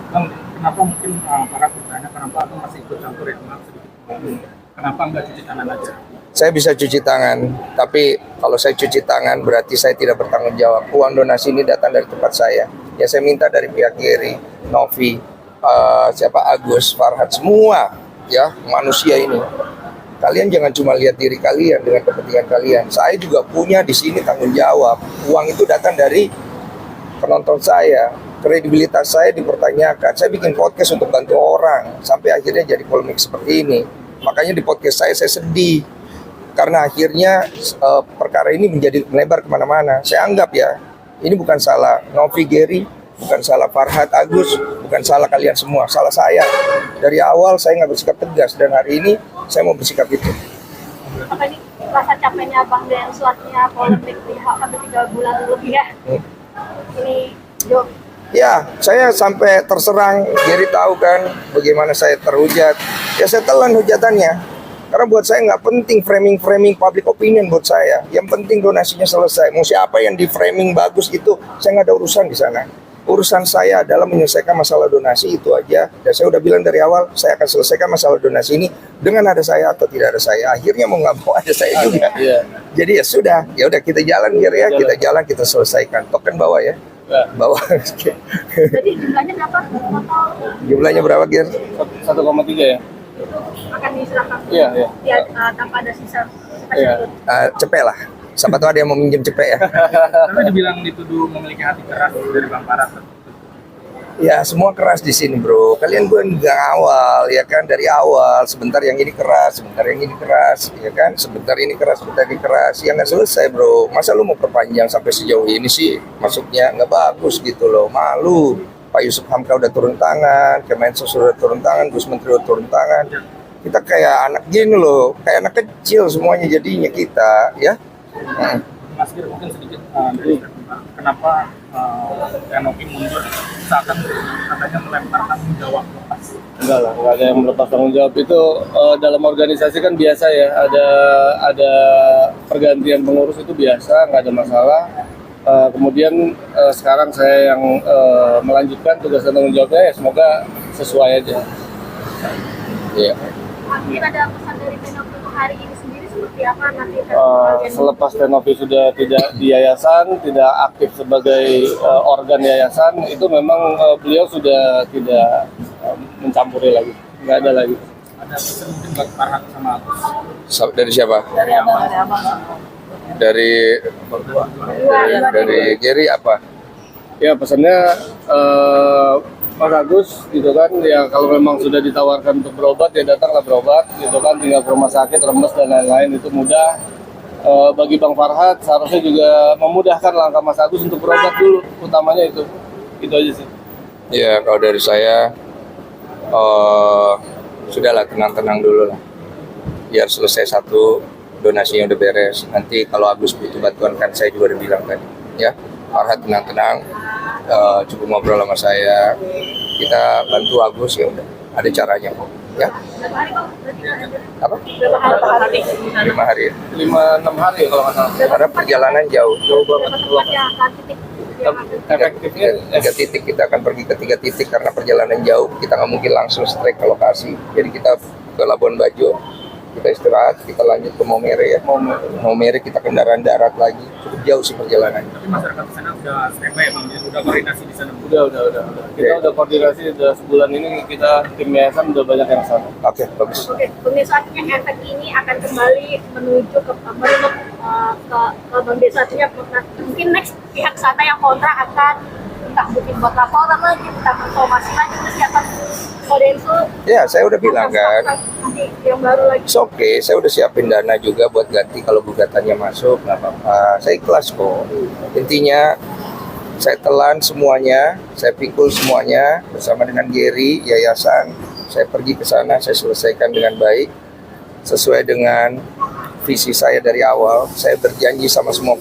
Bang, kenapa mungkin para bertanya kenapa abang masih ikut campur ya? Maaf sedikit. Kenapa nggak cuci tangan aja? Saya bisa cuci tangan, tapi kalau saya cuci tangan berarti saya tidak bertanggung jawab. Uang donasi ini datang dari tempat saya. Ya saya minta dari pihak Geri, Novi, siapa Agus, Farhad, semua ya manusia ini. Kalian jangan cuma lihat diri kalian dengan kepentingan kalian. Saya juga punya di sini tanggung jawab. Uang itu datang dari penonton saya. Kredibilitas saya dipertanyakan. Saya bikin podcast untuk bantu orang sampai akhirnya jadi polemik seperti ini. Makanya di podcast saya sedih karena akhirnya perkara ini menjadi melebar kemana-mana. Saya anggap ya, ini bukan salah Novi, Geri, bukan salah Farhad, Agus, bukan salah kalian semua, salah saya. Dari awal saya nggak bersikap tegas dan hari ini saya mau bersikap itu. Apa ini rasa capeknya Bang dan suatnya polemik di hampir 3 bulan lebih ya? Ini Jo. Ya, saya sampai terserang. Geri tahu kan bagaimana saya terhujat. Ya saya telan hujatannya. Karena buat saya nggak penting framing public opinion buat saya. Yang penting donasinya selesai. Mau siapa yang di framing bagus itu, saya nggak ada urusan di sana. Urusan saya adalah menyelesaikan masalah donasi itu aja. Dan saya udah bilang dari awal, saya akan selesaikan masalah donasi ini dengan ada saya atau tidak ada saya. Akhirnya mau nggak mau ada saya juga. Jadi ya sudah, ya udah kita jalan Geri ya, kita selesaikan. Token bawah ya. Bawah. Jadi jumlahnya berapa total? Jumlahnya berapa Ger? 1,3 ya. Akan diserahkan. Iya. Ya, tanpa ada sisa. Iya. Cepet lah. Siapa tahu ada yang mau minjem cepet ya. Karena dibilang dituduh memiliki hati keras dari Bang Farhad. Ya semua keras di sini bro. Kalian gue nggak awal ya kan, dari awal. Sebentar yang ini keras, sebentar yang ini keras, ya kan. Sebentar ini keras, sebentar ini keras. Ya nggak selesai bro. Masa lu mau perpanjang sampai sejauh ini sih? Masuknya nggak bagus gitu loh. Malu. Pak Yusuf Hamka udah turun tangan, Kemensos udah turun tangan, Gus Menteri udah turun tangan. Kita kayak anak gini loh, kayak anak kecil semuanya jadinya kita, ya. Mas Gir, mungkin sedikit dari kenapa Novi mundur seakan katanya melempar tanggung jawab lepas. Enggak lah, enggak ada yang melepas tanggung jawab itu. Dalam organisasi kan biasa ya, ada pergantian pengurus itu biasa, nggak ada masalah. Kemudian sekarang saya yang melanjutkan tugas dan tanggung jawabnya, ya semoga sesuai aja. Iya. Mungkin ada pesan dari Tenovi untuk hari ini sendiri seperti apa nanti? Selepas Tenovi sudah tidak di yayasan, tidak aktif sebagai organ yayasan, itu memang beliau sudah tidak mencampuri lagi, nggak ada lagi. Ada pesan mungkin buat Farhad sama Agus. Dari siapa? Dari abang. Dari Geri apa? Ya pesannya Mas Agus gitu kan, ya kalau memang sudah ditawarkan untuk berobat ya datanglah berobat gitu kan, tinggal ke rumah sakit, remes dan lain-lain itu mudah. Bagi Bang Farhad seharusnya juga memudahkan langkah Mas Agus untuk berobat dulu, utamanya itu aja sih. Ya kalau dari saya sudahlah tenang-tenang dulu lah, biar selesai satu, donasinya udah beres. Nanti kalau Agus butuh bantuan kan saya juga udah bilang tadi ya, Farhad tenang-tenang, cukup ngobrol sama saya, kita bantu Agus, ya udah ada caranya kok ya. Apa? 5 hari ya? 5-6 hari kalau nggak salah. Karena perjalanan jauh banget. Efektifnya Tiga titik, kita akan pergi ke 3 titik karena perjalanan jauh, kita nggak mungkin langsung strike ke lokasi. Jadi kita ke Labuan Bajo, kita istirahat, kita lanjut ke Maumere ya. Maumere kita kendaraan darat lagi, cukup jauh sih perjalanan. Tapi masyarakat di sana udah standby ya Bang, udah koordinasi di sana. udah. Kita udah koordinasi, udah sebulan ini kita tim yayasan udah banyak yang sana. Oke, bagus. Oke, pemirsaatnya efek ini akan kembali menuju ke Bang Desanya. Mungkin next pihak sana yang kontra akan entah mungkin buat laporan lagi, entah informasi lagi, terus akan Kodensu. Ya, saya udah bilang kan. Nanti yang baru lagi. It's okay, saya udah siapin dana juga buat ganti kalau gugatannya masuk, nggak apa-apa. Saya ikhlas kok. Intinya saya telan semuanya, saya pikul semuanya bersama dengan Geri, yayasan. Saya pergi ke sana, saya selesaikan dengan baik, sesuai dengan visi saya dari awal. Saya berjanji sama semua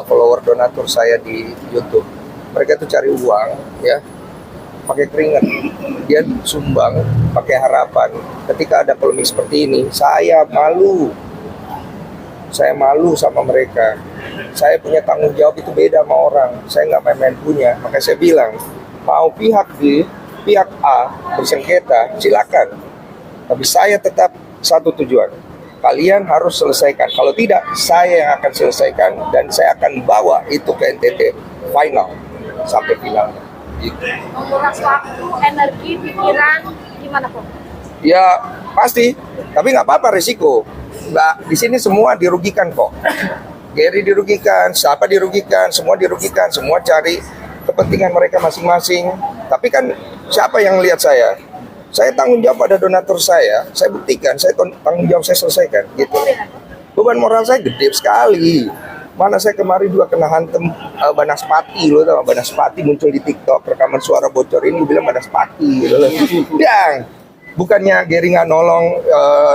follower donatur saya di YouTube. Mereka tuh cari uang, ya, pakai keringat. Dia sumbang pakai harapan. Ketika ada polemik seperti ini, saya malu sama mereka. Saya punya tanggung jawab, itu beda sama orang. Saya nggak main-main punya. Makanya saya bilang, mau pihak di pihak A bersengketa, silakan. Tapi saya tetap satu tujuan. Kalian harus selesaikan. Kalau tidak, saya yang akan selesaikan dan saya akan bawa itu ke NTT final sampai finalnya. Gitu. Menguras waktu, energi, pikiran, gimana kok? Ya pasti, tapi nggak apa-apa risiko. Nggak, di sini semua dirugikan kok. Gary dirugikan, siapa dirugikan, semua dirugikan, semua cari kepentingan mereka masing-masing. Tapi kan siapa yang lihat saya? Saya tanggung jawab pada donatur saya buktikan, saya tanggung jawab, saya selesaikan. Gitu. Beban moral saya gede sekali. Mana saya kemarin juga kena hantem Banaspati, lo tau Banaspati muncul di TikTok, rekaman suara bocor ini bilang Banaspati gitu loh. Yang bukannya Gary nggak nolong,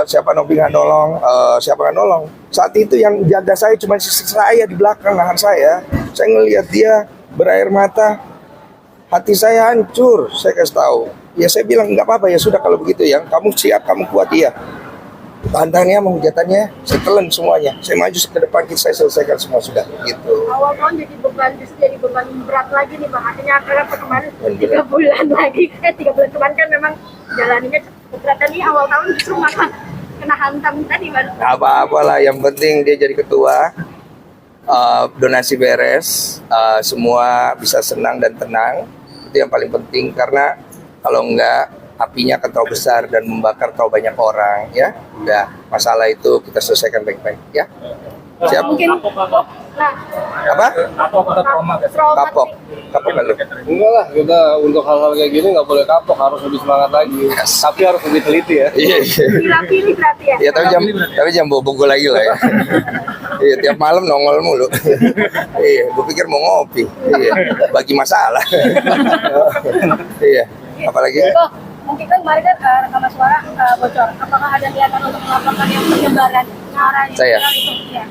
siapa Novi nggak nolong, siapa nggak nolong. Saat itu yang jaga saya cuma sisi saya di belakang nahan saya ngelihat dia berair mata, hati saya hancur. Saya kasih tahu, ya saya bilang nggak apa-apa, ya sudah kalau begitu ya, kamu siap, kamu kuat ya. Tantangannya, menghujatannya, saya telan semuanya. Saya maju ke depan, saya selesaikan semua sudah. Gitu. Awal tahun jadi beban berat lagi nih Bang. Akhirnya kemarin 3 bulan lagi. 3 bulan kemarin kan memang jalaninya cukup berat. Dan ini awal tahun justru malah kena hantam tadi Bang. Apa-apalah, yang penting dia jadi ketua. Donasi beres, semua bisa senang dan tenang. Itu yang paling penting, karena kalau enggak apinya akan terlalu besar dan membakar terlalu banyak orang, ya. Udah, masalah itu kita selesaikan baik-baik, ya. Siap? Mungkin nah, Apa? Atau kota trauma guys. Kapok kan lu? Enggak lah, kita untuk hal-hal kayak gini nggak boleh kapok, harus lebih semangat lagi. Tapi harus lebih teliti ya. Iya. pilih berarti ya. Iya, tapi jam bobo gue lagi lah ya. Iya, tiap malam nongol mulu. Iya, gue pikir mau ngopi. Iya, bagi masalah. Iya, apalagi? Mungkin kan kemarin kan rekaman suara bocor. Apakah ada niatan untuk melaporkan yang penyebaran cara yang Saya? viral itu? Ya.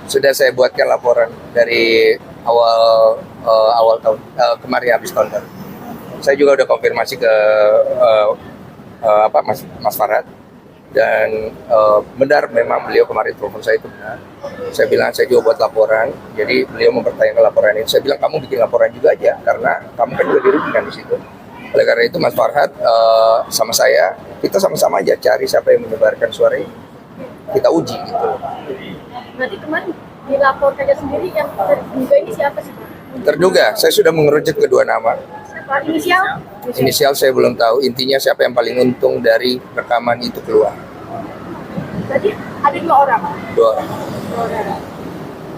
Sudah saya buatkan laporan dari awal tahun kemarin, habis tahun baru. Saya juga udah konfirmasi ke Mas Farhad, dan benar memang beliau kemarin telepon saya itu benar. Saya bilang saya juga buat laporan, jadi beliau mempertanyakan laporan ini. Saya bilang kamu bikin laporan juga aja, karena kamu kan juga dirugikan di situ. Oleh karena itu Mas Farhad sama saya, kita sama-sama aja cari siapa yang menyebarkan suara ini. Kita uji gitu. Berarti kemarin dilaporkannya sendiri yang terduga ini siapa sih? Terduga, saya sudah mengerucut kedua nama. Siapa? Inisial? Inisial saya belum tahu, intinya siapa yang paling untung dari rekaman itu keluar. Berarti ada 2 orang? Dua orang. 2 orang.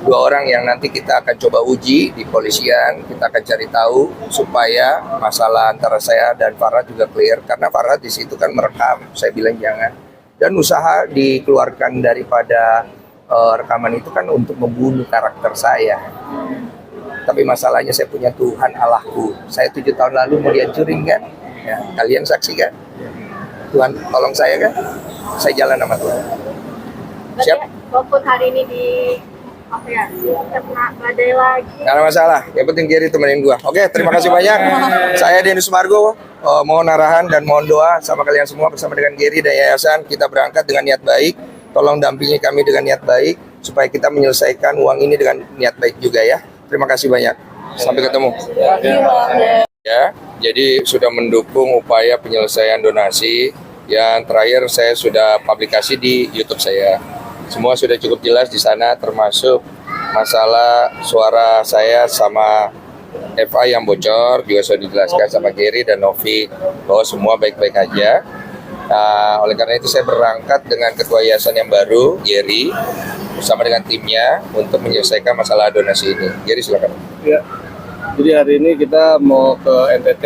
2 orang yang nanti kita akan coba uji di polisian, kita akan cari tahu supaya masalah antara saya dan Farhad juga clear, karena Farhad di situ kan merekam, saya bilang jangan. Dan usaha dikeluarkan daripada rekaman itu kan untuk membunuh karakter saya. Tapi masalahnya saya punya Tuhan Allahku. Saya 7 tahun lalu mau dihancurin kan? Ya, kalian saksi kan? Tuhan tolong saya kan? Saya jalan sama Tuhan. Siap? Walaupun hari ini di kena badai lagi. Nggak ada masalah, yang penting Gary temenin gua. Oke, terima kasih banyak. Saya Denny Sumargo, mohon arahan dan mohon doa sama kalian semua bersama dengan Gary dan Yayasan. Kita berangkat dengan niat baik, tolong dampingi kami dengan niat baik, supaya kita menyelesaikan uang ini dengan niat baik juga ya. Terima kasih banyak, sampai ketemu. Ya, jadi sudah mendukung upaya penyelesaian donasi. Yang terakhir saya sudah publikasi di YouTube saya. Semua sudah cukup jelas di sana, termasuk masalah suara saya sama FA yang bocor juga sudah dijelaskan sama Gary dan Novi bahwa semua baik-baik aja. Nah, oleh karena itu saya berangkat dengan ketua yayasan yang baru, Gary, bersama dengan timnya untuk menyelesaikan masalah donasi ini. Gary silakan. Ya. Jadi hari ini kita mau ke NTT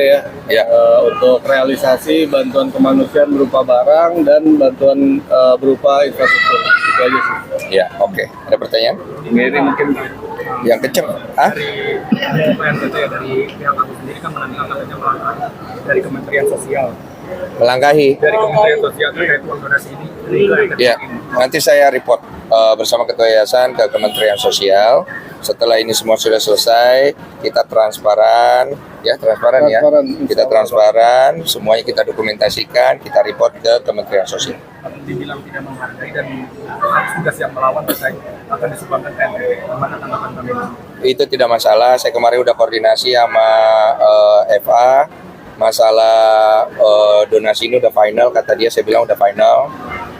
ya, untuk realisasi bantuan kemanusiaan berupa barang dan bantuan berupa infrastruktur. Itu aja sih. Ya, oke. Ada pertanyaan? Gary mungkin Yang kenceng? Hah? dari PNTT ya, dari pihak aku sendiri kan menentang katanya melangkahi dari Kementerian Sosial. Melangkahi? Dari Kementerian Sosial terkait uang donasi ini. Ya, nanti saya report bersama ketua yayasan ke Kementerian Sosial. Setelah ini semua sudah selesai, kita transparan, ya transparan ya. Kita transparan, semuanya kita dokumentasikan, kita report ke Kementerian Sosial. Dibilang tidak menghargai dan harus juga siap melawan terkait akan disumbangkan ke NTT. Bagaimana tanggapan kami? Itu tidak masalah. Saya kemarin udah koordinasi sama FA masalah donasi ini udah final, kata dia, saya bilang udah final.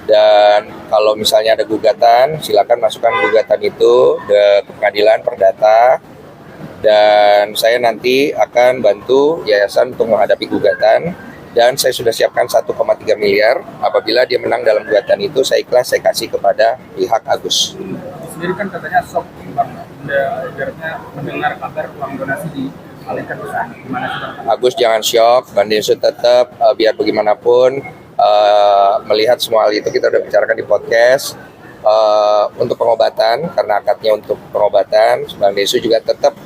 Dan kalau misalnya ada gugatan, silakan masukkan gugatan itu ke pengadilan perdata. Dan saya nanti akan bantu yayasan untuk menghadapi gugatan. Dan saya sudah siapkan 1,3 miliar. Apabila dia menang dalam gugatan itu, saya ikhlas, saya kasih kepada pihak Agus. Sendiri kan katanya shock Bang, ibaratnya mendengar kabar uang donasi dialihkan ke sana. Gimana sih Bang? Agus jangan shock, Bang Densu tetap biar bagaimanapun melihat semua hal itu kita udah bicarakan di podcast untuk pengobatan, karena akadnya untuk pengobatan. Bang Densu juga tetap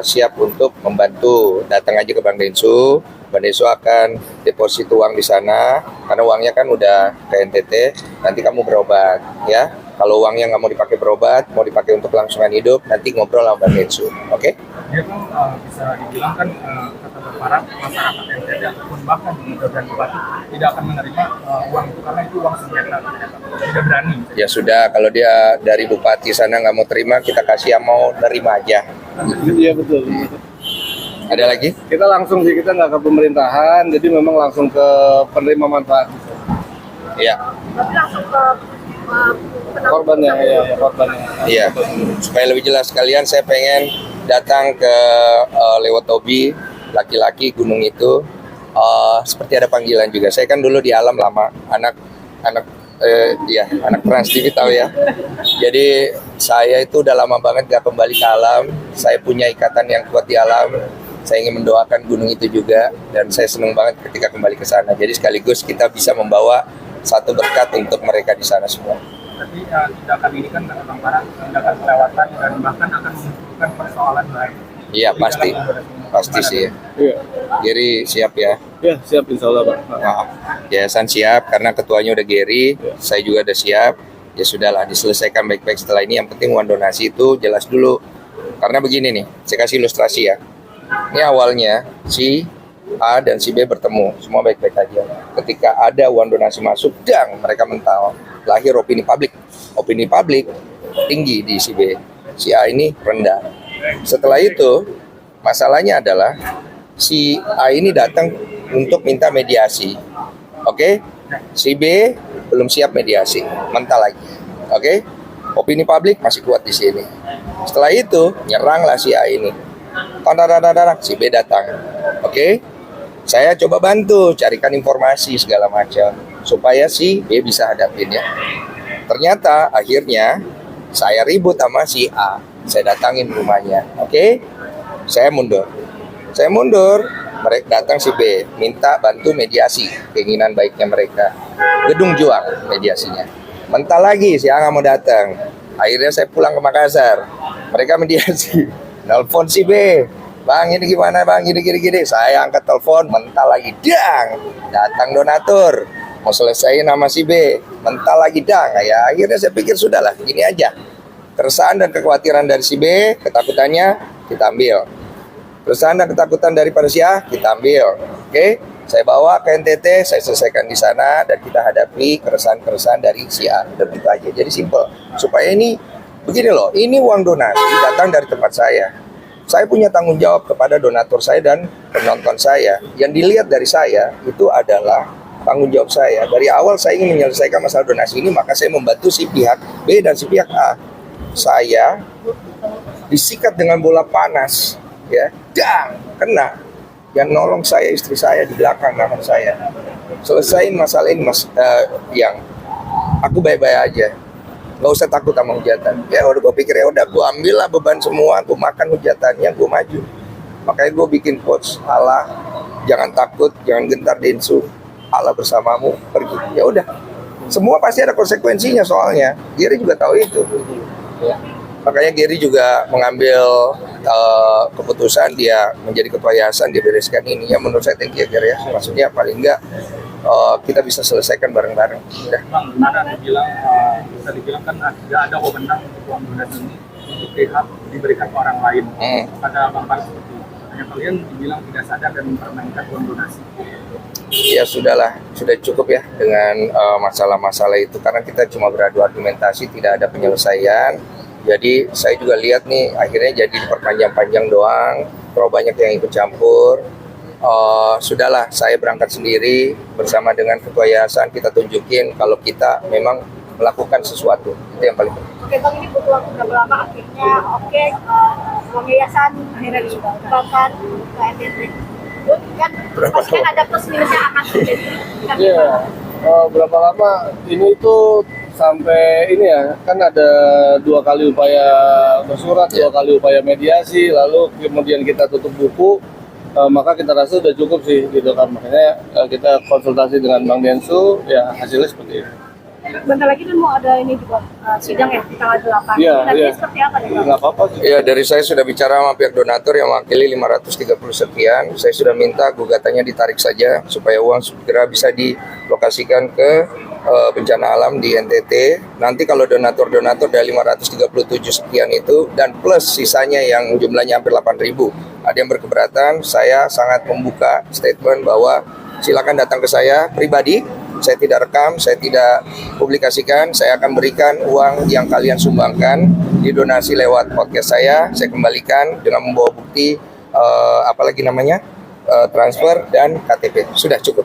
siap untuk membantu. Datang aja ke Bang Densu. Bang Densu akan deposit uang di sana karena uangnya kan udah ke NTT. Nanti kamu berobat ya. Kalau uangnya nggak mau dipakai berobat, mau dipakai untuk kelangsungan hidup, nanti ngobrol sama Bang Densu. Oke? Dia kan bisa dibilang kan kata berharap masyarakat NTT ataupun bahkan di dan bupati tidak akan menerima uang itu karena itu uang sengketa, tidak berani. Ya sudah, kalau dia dari bupati sana nggak mau terima, kita kasih yang mau terima aja. Iya betul. Ada lagi? Kita langsung sih, kita nggak ke pemerintahan, jadi memang langsung ke penerima manfaat. Iya. Tapi langsung ke Korbannya, ya korbannya. Iya. Supaya lebih jelas sekalian, saya pengen datang ke lewat Tobi, laki-laki gunung itu, seperti ada panggilan juga. Saya kan dulu di alam lama, anak Trans TV tahu ya. Jadi saya itu udah lama banget gak kembali ke alam. Saya punya ikatan yang kuat di alam. Saya ingin mendoakan gunung itu juga, dan saya senang banget ketika kembali ke sana. Jadi sekaligus kita bisa membawa satu berkat untuk mereka di sana semua. Tapi tindakan ini kan kata Bang Farah, tindakan kelewatan dan bahkan akan menimbulkan persoalan lain. Iya pasti sih. Iya, Gary siap ya. ya siap insya Allah Pak. Nah, yayasan siap karena ketuanya udah Gary, saya juga udah siap. Ya sudahlah, diselesaikan baik-baik setelah ini. Yang penting uang donasi itu jelas dulu. Karena begini nih, saya kasih ilustrasi ya. Ini awalnya si A dan si B bertemu, semua baik-baik aja. Ketika ada uang donasi masuk, dang, mereka mental. Lahir opini publik. Opini publik tinggi di si B. Si A ini rendah. Setelah itu, masalahnya adalah si A ini datang untuk minta mediasi. Oke? Si B belum siap mediasi, mental lagi. Oke? Opini publik masih kuat di sini. Setelah itu, nyeranglah si A ini. Si B datang. Oke? Saya coba bantu carikan informasi segala macam supaya si B bisa hadapin ya. Ternyata akhirnya saya ribut sama si A. Saya datangin rumahnya. Oke? Saya mundur. Mereka datang si B, minta bantu mediasi keinginan baiknya mereka. Gedung Juang mediasinya. Mental lagi si A nggak mau datang. Akhirnya saya pulang ke Makassar. Mereka mediasi. Nelfon si B. Bang ini gimana bang, gini. Saya angkat telepon, mental lagi, dang. Datang donatur, mau selesaiin nama si B, mental lagi, dang. Ya akhirnya saya pikir sudahlah, gini aja. Keresahan dan kekhawatiran dari si B, ketakutannya kita ambil. Keresahan dan ketakutan daripada si A, kita ambil. Oke, saya bawa ke NTT, saya selesaikan di sana, dan kita hadapi keresahan-keresahan dari si A. Dan itu aja, jadi simple. Supaya ini, begini loh, ini uang donasi datang dari tempat saya. Saya punya tanggung jawab kepada donatur saya dan penonton saya. Yang dilihat dari saya itu adalah tanggung jawab saya. Dari awal saya ingin menyelesaikan masalah donasi ini, maka saya membantu si pihak B dan si pihak A. Saya disikat dengan bola panas, ya, dang, kena. Yang nolong saya istri saya di belakang nama saya. Selesain masalah ini yang aku baik-baik aja. Nggak usah takut sama hujatan. Ya udah gue pikir ya udah gue ambil lah beban semua, gue makan hujatannya, gue maju. Makanya gue bikin quotes Allah, jangan takut, jangan gentar Densu, Allah bersamamu, pergi. Ya udah, semua pasti ada konsekuensinya soalnya. Gary juga tahu itu. Ya. Makanya Gary juga mengambil keputusan dia menjadi ketua yayasan, dia bereskan ini. Ya menurut saya thank you Gary ya. Maksudnya paling enggak kita bisa selesaikan bareng-bareng. Udah. Bang, benar bisa dibilang kan tidak ada wewenang untuk uang donasi ini untuk pihak diberikan ke orang lain. Pada Bang Farah seperti itu. Hanya kalian dibilang tidak sadar dan mempermainkan uang donasi. Ya sudahlah, sudah cukup ya dengan masalah-masalah itu karena kita cuma beradu argumentasi, tidak ada penyelesaian. Jadi saya juga lihat nih akhirnya jadi diperpanjang-panjang doang, terlalu banyak yang ikut campur. sudahlah saya berangkat sendiri bersama dengan ketua yayasan, kita tunjukin kalau kita memang melakukan sesuatu. Itu yang paling penting. Oke Bang, ini butuh waktu berapa lama akhirnya uang yayasan akhirnya disumbangkan ke NTT. Kan pasti kan ada plus minusnya akan terjadi. Iya. Berapa lama ini tuh sampai ini ya, kan ada 2 kali upaya bersurat, 2 kali upaya mediasi, lalu kemudian kita tutup buku, maka kita rasa sudah cukup sih gitu kan. Makanya kita konsultasi dengan Bang Densu, ya hasilnya seperti itu. Bentar lagi kan mau ada ini juga sidang ya di tanggal 8. Iya, Nanti iya. seperti apa nih Bang? Nggak apa-apa sih. Ya, dari saya sudah bicara sama pihak donatur yang mewakili 530 sekian. Saya sudah minta gugatannya ditarik saja supaya uang segera bisa dilokasikan ke bencana alam di NTT. Nanti kalau donatur-donatur dari 537 sekian itu dan plus sisanya yang jumlahnya hampir 8.000 ada yang berkeberatan, saya sangat membuka statement bahwa silakan datang ke saya pribadi. Saya tidak rekam, saya tidak publikasikan, saya akan berikan uang yang kalian sumbangkan didonasi lewat podcast saya kembalikan dengan membawa bukti apalagi namanya transfer dan KTP. Sudah cukup.